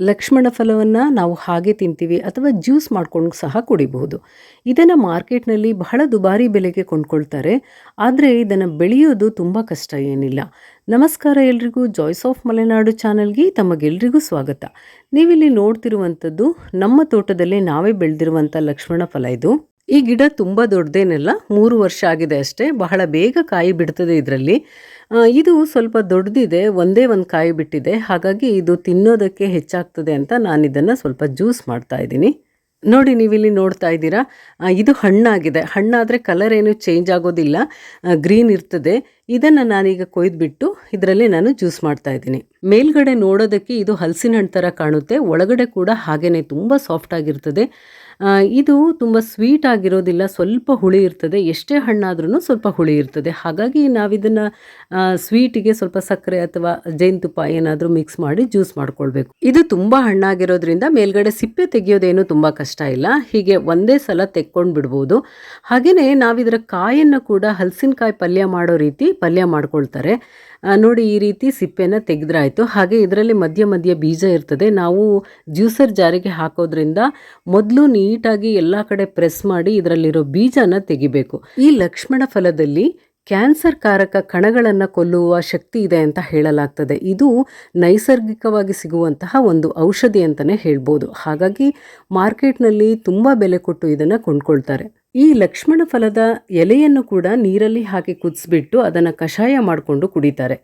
ಲಕ್ಷ್ಮಣ ಫಲವನ್ನು ನಾವು ಹಾಗೆ ತಿಂತೀವಿ ಅಥವಾ ಜ್ಯೂಸ್ ಮಾಡ್ಕೊಂಡು ಸಹ ಕುಡಿಬಹುದು. ಇದನ್ನು ಮಾರ್ಕೆಟ್ನಲ್ಲಿ ಬಹಳ ದುಬಾರಿ ಬೆಲೆಗೆ ಕೊಂಡ್ಕೊಳ್ತಾರೆ. ಆದರೆ ಇದನ್ನು ಬೆಳೆಯೋದು ತುಂಬ ಕಷ್ಟ ಏನಿಲ್ಲ. ನಮಸ್ಕಾರ ಎಲ್ರಿಗೂ, ಜಾಯ್ಸ್ ಆಫ್ ಮಲೆನಾಡು ಚಾನಲ್ಗೆ ತಮಗೆಲ್ರಿಗೂ ಸ್ವಾಗತ. ನೀವಿಲ್ಲಿ ನೋಡ್ತಿರುವಂಥದ್ದು ನಮ್ಮ ತೋಟದಲ್ಲಿ ನಾವೇ ಬೆಳೆದಿರುವಂಥ ಲಕ್ಷ್ಮಣ ಫಲ. ಇದು ಈ ಗಿಡ ತುಂಬ ದೊಡ್ಡದೇನಲ್ಲ, 3 ವರ್ಷ ಆಗಿದೆ ಅಷ್ಟೇ. ಬಹಳ ಬೇಗ ಕಾಯಿ ಬಿಡ್ತದೆ ಇದರಲ್ಲಿ. ಇದು ಸ್ವಲ್ಪ ದೊಡ್ಡದಿದೆ, ಒಂದೇ ಒಂದು ಕಾಯಿ ಬಿಟ್ಟಿದೆ. ಹಾಗಾಗಿ ಇದು ತಿನ್ನೋದಕ್ಕೆ ಹೆಚ್ಚಾಗ್ತದೆ ಅಂತ ನಾನು ಇದನ್ನು ಸ್ವಲ್ಪ ಜ್ಯೂಸ್ ಮಾಡ್ತಾ ಇದ್ದೀನಿ. ನೋಡಿ, ನೀವಿಲ್ಲಿ ನೋಡ್ತಾ ಇದ್ದೀರಾ, ಇದು ಹಣ್ಣಾಗಿದೆ. ಹಣ್ಣಾದರೆ ಕಲರ್ ಏನು ಚೇಂಜ್ ಆಗೋದಿಲ್ಲ, ಗ್ರೀನ್ ಇರ್ತದೆ. ಇದನ್ನು ನಾನೀಗ ಕೊಯ್ದುಬಿಟ್ಟು ಇದರಲ್ಲಿ ನಾನು ಜ್ಯೂಸ್ ಮಾಡ್ತಾ ಇದ್ದೀನಿ. ಮೇಲ್ಗಡೆ ನೋಡೋದಕ್ಕೆ ಇದು ಹಲಸಿನ ಹಣ್ಣು ಥರ ಕಾಣುತ್ತೆ, ಒಳಗಡೆ ಕೂಡ ಹಾಗೇ ತುಂಬ ಸಾಫ್ಟ್ ಆಗಿರ್ತದೆ. ಇದು ತುಂಬ ಸ್ವೀಟ್ ಆಗಿರೋದಿಲ್ಲ, ಸ್ವಲ್ಪ ಹುಳಿ ಇರ್ತದೆ. ಎಷ್ಟೇ ಹಣ್ಣಾದ್ರೂ ಸ್ವಲ್ಪ ಹುಳಿ ಇರ್ತದೆ. ಹಾಗಾಗಿ ನಾವಿದನ್ನು ಸ್ವೀಟಿಗೆ ಸ್ವಲ್ಪ ಸಕ್ಕರೆ ಅಥವಾ ಜೇನುತುಪ್ಪ ಏನಾದರೂ ಮಿಕ್ಸ್ ಮಾಡಿ ಜ್ಯೂಸ್ ಮಾಡ್ಕೊಳ್ಬೇಕು. ಇದು ತುಂಬ ಹಣ್ಣಾಗಿರೋದ್ರಿಂದ ಮೇಲ್ಗಡೆ ಸಿಪ್ಪೆ ತೆಗೆಯೋದೇನು ತುಂಬ ಕಷ್ಟ ಇಲ್ಲ. ಹೀಗೆ ಒಂದೇ ಸಲ ತೆಕ್ಕೊಂಡು ಬಿಡ್ಬೋದು. ಹಾಗೆಯೇ ನಾವಿದರ ಕಾಯನ್ನು ಕೂಡ ಹಲಸಿನಕಾಯಿ ಪಲ್ಯ ಮಾಡೋ ರೀತಿ ಪಲ್ಯ ಮಾಡ್ಕೊಳ್ತಾರೆ. ನೋಡಿ, ಈ ರೀತಿ ಸಿಪ್ಪೆನ ತೆಗೆದ್ರಾಯ್ತು. ಹಾಗೆ ಇದರಲ್ಲಿ ಮಧ್ಯ ಮಧ್ಯ ಬೀಜ ಇರ್ತದೆ. ನಾವು ಜ್ಯೂಸರ್ ಜಾರಿಗೆ ಹಾಕೋದ್ರಿಂದ ಮೊದಲು ನೀಟಾಗಿ ಎಲ್ಲ ಕಡೆ ಪ್ರೆಸ್ ಮಾಡಿ ಇದರಲ್ಲಿರೋ ಬೀಜನ ತೆಗಿಬೇಕು. ಈ ಲಕ್ಷ್ಮಣ ಫಲದಲ್ಲಿ ಕ್ಯಾನ್ಸರ್ ಕಾರಕ ಕಣಗಳನ್ನು ಕೊಲ್ಲುವ ಶಕ್ತಿ ಇದೆ ಅಂತ ಹೇಳಲಾಗ್ತದೆ. ಇದು ನೈಸರ್ಗಿಕವಾಗಿ ಸಿಗುವಂತಹ ಒಂದು ಔಷಧಿ ಅಂತಲೇ ಹೇಳ್ಬೋದು. ಹಾಗಾಗಿ ಮಾರ್ಕೆಟ್ನಲ್ಲಿ ತುಂಬ ಬೆಲೆ ಕೊಟ್ಟು ಇದನ್ನು ಕೊಂಡ್ಕೊಳ್ತಾರೆ. ಈ ಲಕ್ಷ್ಮಣ ಫಲದ ಎಲೆಯನ್ನು ಕೂಡ ನೀರಲ್ಲಿ ಹಾಕಿ ಕುದಿಸ್ಬಿಟ್ಟು ಅದನ್ನು ಕಷಾಯ ಮಾಡಿಕೊಂಡು ಕುಡಿತಾರೆ.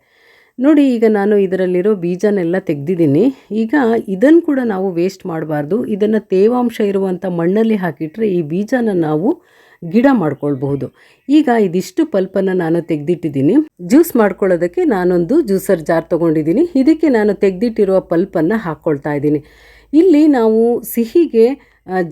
ನೋಡಿ, ಈಗ ನಾನು ಇದರಲ್ಲಿರೋ ಬೀಜನೆಲ್ಲ ತೆಗೆದಿದ್ದೀನಿ. ಈಗ ಇದನ್ನು ಕೂಡ ನಾವು ವೇಸ್ಟ್ ಮಾಡಬಾರ್ದು. ಇದನ್ನು ತೇವಾಂಶ ಇರುವಂಥ ಮಣ್ಣಲ್ಲಿ ಹಾಕಿಟ್ರೆ ಈ ಬೀಜನ ನಾವು ಗಿಡ ಮಾಡ್ಕೊಳ್ಬಹುದು. ಈಗ ಇದಿಷ್ಟು ಪಲ್ಪನ್ನು ನಾನು ತೆಗೆದಿಟ್ಟಿದ್ದೀನಿ. ಜ್ಯೂಸ್ ಮಾಡ್ಕೊಳ್ಳೋದಕ್ಕೆ ನಾನೊಂದು ಜ್ಯೂಸರ್ ಜಾರ್ ತೊಗೊಂಡಿದ್ದೀನಿ. ಇದಕ್ಕೆ ನಾನು ತೆಗೆದಿಟ್ಟಿರುವ ಪಲ್ಪನ್ನು ಹಾಕ್ಕೊಳ್ತಾ ಇದ್ದೀನಿ. ಇಲ್ಲಿ ನಾವು ಸಿಹಿಗೆ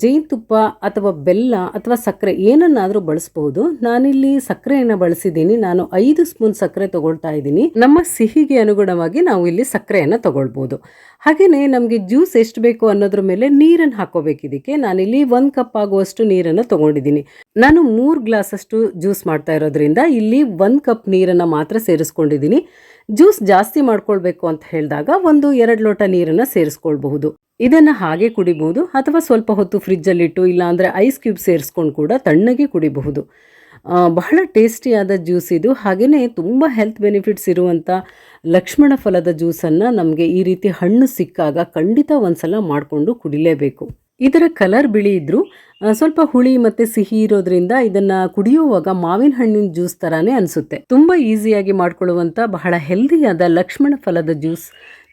ಜೇನುತುಪ್ಪ ಅಥವಾ ಬೆಲ್ಲ ಅಥವಾ ಸಕ್ಕರೆ ಏನನ್ನಾದರೂ ಬಳಸ್ಬೋದು. ನಾನಿಲ್ಲಿ ಸಕ್ಕರೆಯನ್ನು ಬಳಸಿದ್ದೀನಿ. ನಾನು 5 ಸ್ಪೂನ್ ಸಕ್ಕರೆ ತಗೊಳ್ತಾ ಇದ್ದೀನಿ. ನಮ್ಮ ಸಿಹಿಗೆ ಅನುಗುಣವಾಗಿ ನಾವು ಇಲ್ಲಿ ಸಕ್ಕರೆಯನ್ನು ತಗೊಳ್ಬೋದು. ಹಾಗೆಯೇ ನಮಗೆ ಜ್ಯೂಸ್ ಎಷ್ಟು ಬೇಕು ಅನ್ನೋದ್ರ ಮೇಲೆ ನೀರನ್ನು ಹಾಕೋಬೇಕು. ಇದಕ್ಕೆ ನಾನಿಲ್ಲಿ 1 ಕಪ್ ಆಗುವಷ್ಟು ನೀರನ್ನು ತಗೊಂಡಿದ್ದೀನಿ. ನಾನು 3 ಗ್ಲಾಸಷ್ಟು ಜ್ಯೂಸ್ ಮಾಡ್ತಾ ಇರೋದ್ರಿಂದ ಇಲ್ಲಿ 1 ಕಪ್ ನೀರನ್ನು ಮಾತ್ರ ಸೇರಿಸ್ಕೊಂಡಿದ್ದೀನಿ. ಜ್ಯೂಸ್ ಜಾಸ್ತಿ ಮಾಡ್ಕೊಳ್ಬೇಕು ಅಂತ ಹೇಳಿದಾಗ 1-2 ಲೋಟ ನೀರನ್ನು ಸೇರಿಸ್ಕೊಳ್ಬಹುದು. ಇದನ್ನು ಹಾಗೆ ಕುಡಿಬಹುದು ಅಥವಾ ಸ್ವಲ್ಪ ಹೊತ್ತು ಫ್ರಿಜ್ಜಲ್ಲಿಟ್ಟು, ಇಲ್ಲಾಂದರೆ ಐಸ್ ಕ್ಯೂಬ್ ಸೇರಿಸ್ಕೊಂಡು ಕೂಡ ತಣ್ಣಗೆ ಕುಡಿಬಹುದು. ಬಹಳ ಟೇಸ್ಟಿಯಾದ ಜ್ಯೂಸ್ ಇದು. ಹಾಗೆಯೇ ತುಂಬ ಹೆಲ್ತ್ ಬೆನಿಫಿಟ್ಸ್ ಇರುವಂಥ ಲಕ್ಷ್ಮಣ ಫಲದ ಜ್ಯೂಸನ್ನು ನಮಗೆ ಈ ರೀತಿ ಹಣ್ಣು ಸಿಕ್ಕಾಗ ಖಂಡಿತ ಒಂದ್ಸಲ ಮಾಡಿಕೊಂಡು ಕುಡಿಲೇಬೇಕು. ಇದರ ಕಲರ್ ಬಿಳಿ ಇದ್ದರೂ ಸ್ವಲ್ಪ ಹುಳಿ ಮತ್ತು ಸಿಹಿ ಇರೋದ್ರಿಂದ ಇದನ್ನು ಕುಡಿಯುವಾಗ ಮಾವಿನ ಹಣ್ಣಿನ ಜ್ಯೂಸ್ ಥರನೇ ಅನಿಸುತ್ತೆ. ತುಂಬ ಈಸಿಯಾಗಿ ಮಾಡ್ಕೊಳ್ಳುವಂಥ ಬಹಳ ಹೆಲ್ದಿಯಾದ ಲಕ್ಷ್ಮಣ ಫಲದ ಜ್ಯೂಸ್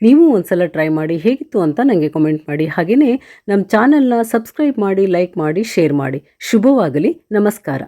ನೀವು ಒಂದ್ಸಲ ಟ್ರೈ ಮಾಡಿ. ಹೇಗಿತ್ತು ಅಂತ ನನಗೆ ಕಮೆಂಟ್ ಮಾಡಿ. ಹಾಗೆಯೇ ನಮ್ಮ ಚಾನಲ್ನ ಸಬ್ಸ್ಕ್ರೈಬ್ ಮಾಡಿ, ಲೈಕ್ ಮಾಡಿ, ಶೇರ್ ಮಾಡಿ. ಶುಭವಾಗಲಿ. ನಮಸ್ಕಾರ.